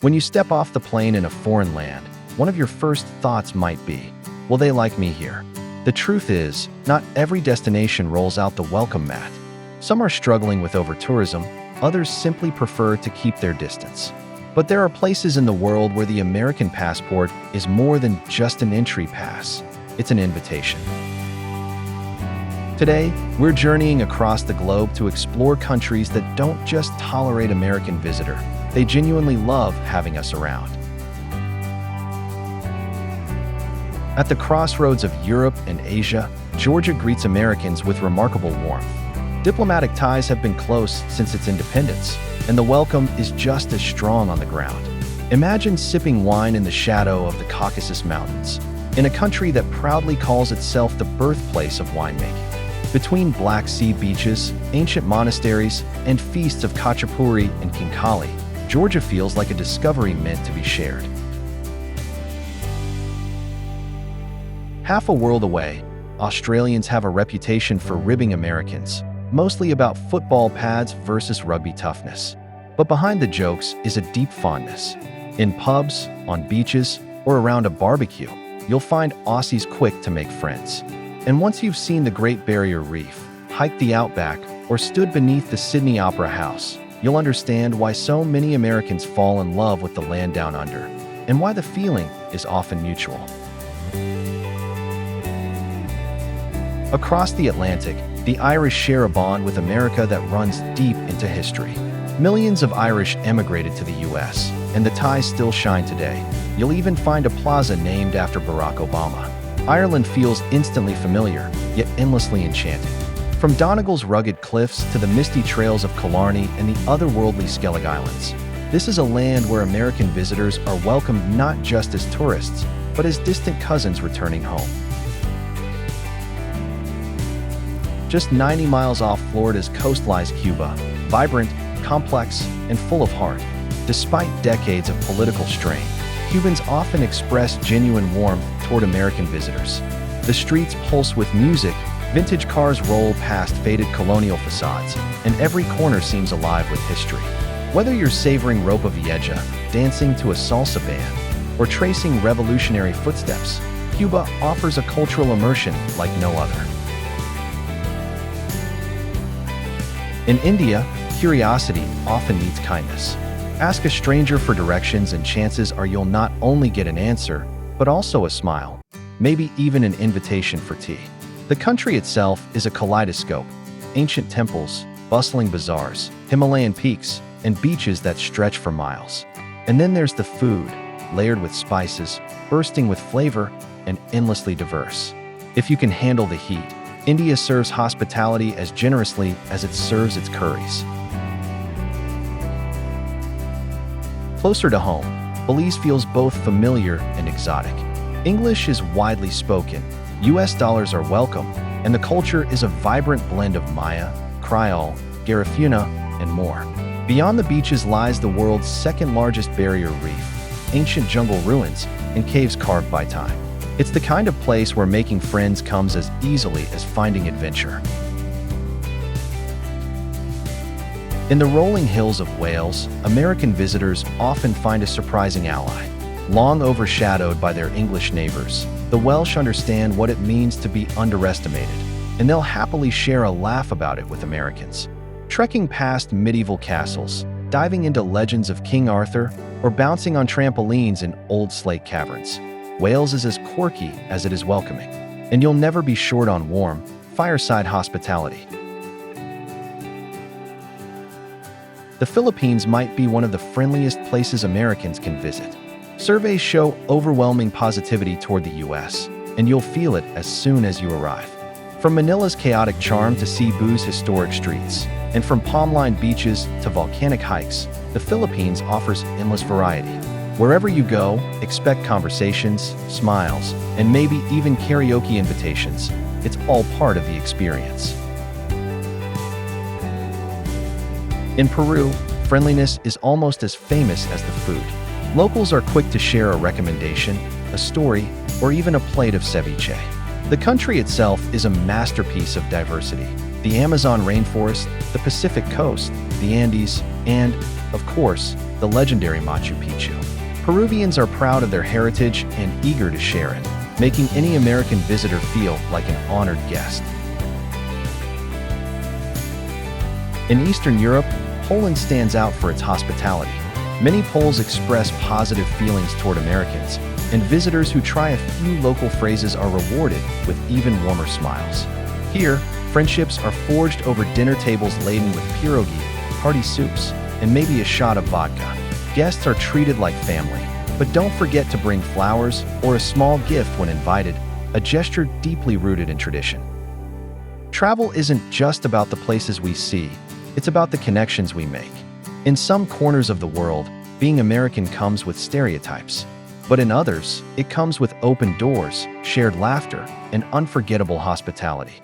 When you step off the plane in a foreign land, one of your first thoughts might be, will they like me here? The truth is, not every destination rolls out the welcome mat. Some are struggling with over-tourism, others simply prefer to keep their distance. But there are places in the world where the American passport is more than just an entry pass. It's an invitation. Today, we're journeying across the globe to explore countries that don't just tolerate American visitor, they genuinely love having us around. At the crossroads of Europe and Asia, Georgia greets Americans with remarkable warmth. Diplomatic ties have been close since its independence, and the welcome is just as strong on the ground. Imagine sipping wine in the shadow of the Caucasus Mountains, in a country that proudly calls itself the birthplace of winemaking. Between Black Sea beaches, ancient monasteries, and feasts of khachapuri and khinkali, Georgia feels like a discovery meant to be shared. Half a world away, Australians have a reputation for ribbing Americans, mostly about football pads versus rugby toughness. But behind the jokes is a deep fondness. In pubs, on beaches, or around a barbecue, you'll find Aussies quick to make friends. And once you've seen the Great Barrier Reef, hiked the Outback, or stood beneath the Sydney Opera House, you'll understand why so many Americans fall in love with the land down under, and why the feeling is often mutual. Across the Atlantic, the Irish share a bond with America that runs deep into history. Millions of Irish emigrated to the US, and the ties still shine today. You'll even find a plaza named after Barack Obama. Ireland feels instantly familiar, yet endlessly enchanting. From Donegal's rugged cliffs to the misty trails of Killarney and the otherworldly Skellig Islands, this is a land where American visitors are welcomed not just as tourists, but as distant cousins returning home. Just 90 miles off Florida's coast lies Cuba, vibrant, complex, and full of heart. Despite decades of political strain, Cubans often express genuine warmth toward American visitors. The streets pulse with music, vintage cars roll past faded colonial facades, and every corner seems alive with history. Whether you're savoring ropa vieja, dancing to a salsa band, or tracing revolutionary footsteps, Cuba offers a cultural immersion like no other. In India, curiosity often meets kindness. Ask a stranger for directions and chances are you'll not only get an answer, but also a smile, maybe even an invitation for tea. The country itself is a kaleidoscope: ancient temples, bustling bazaars, Himalayan peaks, and beaches that stretch for miles. And then there's the food, layered with spices, bursting with flavor, and endlessly diverse. If you can handle the heat, India serves hospitality as generously as it serves its curries. Closer to home, Belize feels both familiar and exotic. English is widely spoken, US dollars are welcome, and the culture is a vibrant blend of Maya, Creole, Garifuna, and more. Beyond the beaches lies the world's second-largest barrier reef, ancient jungle ruins, and caves carved by time. It's the kind of place where making friends comes as easily as finding adventure. In the rolling hills of Wales, American visitors often find a surprising ally. Long overshadowed by their English neighbors, the Welsh understand what it means to be underestimated, and they'll happily share a laugh about it with Americans. Trekking past medieval castles, diving into legends of King Arthur, or bouncing on trampolines in old slate caverns, Wales is as quirky as it is welcoming, and you'll never be short on warm, fireside hospitality. The Philippines might be one of the friendliest places Americans can visit. Surveys show overwhelming positivity toward the US, and you'll feel it as soon as you arrive. From Manila's chaotic charm to Cebu's historic streets, and from palm-lined beaches to volcanic hikes, the Philippines offers endless variety. Wherever you go, expect conversations, smiles, and maybe even karaoke invitations. It's all part of the experience. In Peru, friendliness is almost as famous as the food. Locals are quick to share a recommendation, a story, or even a plate of ceviche. The country itself is a masterpiece of diversity. The Amazon rainforest, the Pacific coast, the Andes, and, of course, the legendary Machu Picchu. Peruvians are proud of their heritage and eager to share it, making any American visitor feel like an honored guest. In Eastern Europe, Poland stands out for its hospitality. Many Poles express positive feelings toward Americans, and visitors who try a few local phrases are rewarded with even warmer smiles. Here, friendships are forged over dinner tables laden with pierogi, hearty soups, and maybe a shot of vodka. Guests are treated like family, but don't forget to bring flowers or a small gift when invited, a gesture deeply rooted in tradition. Travel isn't just about the places we see, it's about the connections we make. In some corners of the world, being American comes with stereotypes, but in others, it comes with open doors, shared laughter, and unforgettable hospitality.